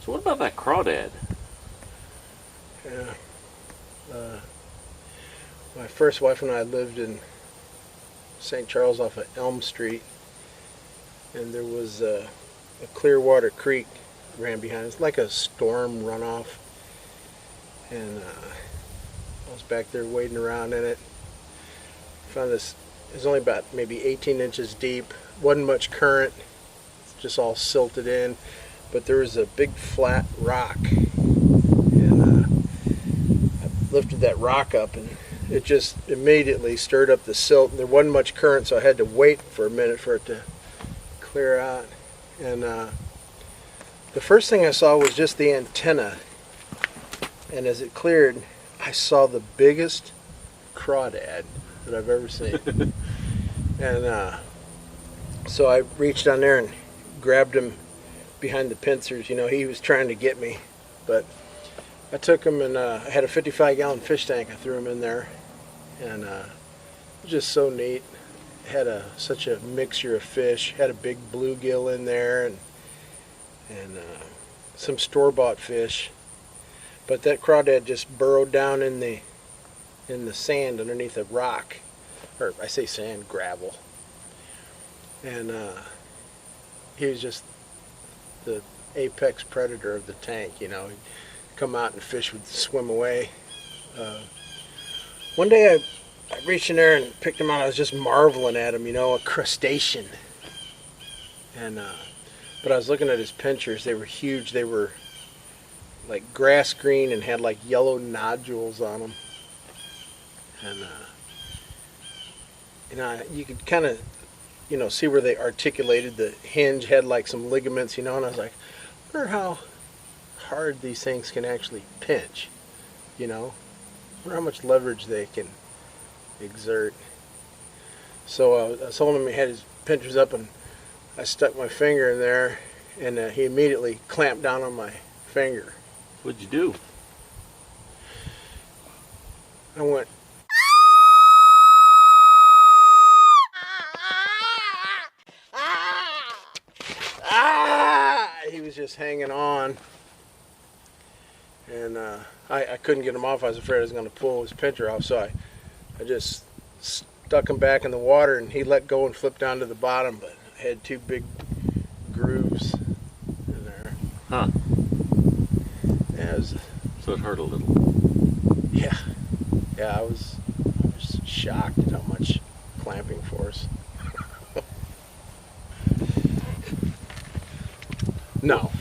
So what about that crawdad? Yeah. My first wife and I lived in St. Charles off of Elm Street, and there was a Clearwater Creek ran behind. It's like a storm runoff, and I was back there wading around in it. Found this. It was only about maybe 18 inches deep. Wasn't much current. It's just all silted in, but there was a big flat rock, and I lifted that rock up, and it just immediately stirred up the silt. There wasn't much current, so I had to wait for a minute for it to clear out. And the first thing I saw was just the antenna, and as it cleared, I saw the biggest crawdad that I've ever seen. And so I reached down there and grabbed him behind the pincers. You know, he was trying to get me, but I took him, and I had a 55-gallon fish tank. I threw him in there, and it was just so neat. It had such a mixture of fish. Had a big bluegill in there, and some store-bought fish. But that crawdad just burrowed down in the sand underneath a rock, or I say sand, gravel. And he was just the apex predator of the tank. You know, he'd come out and fish would swim away. One day I reached in there and picked him out. I was just marveling at him, you know, a crustacean. And but I was looking at his pinchers. They were huge. They were like grass green and had like yellow nodules on them. And you know, you could kind of, you know, see where they articulated. The hinge had like some ligaments, you know, and I was like, I wonder how hard these things can actually pinch, you know. I wonder how much leverage they can exert. So I told him he had his pinchers up, and I stuck my finger in there, and he immediately clamped down on my finger. What'd you do? I went, ah! He was just hanging on, and I couldn't get him off. I was afraid I was going to pull his pincher off, so I just stuck him back in the water, and he let go and flipped down to the bottom, but I had two big grooves in there. Huh. Yeah, So it hurt a little. yeah, I was shocked at how much clamping force. No,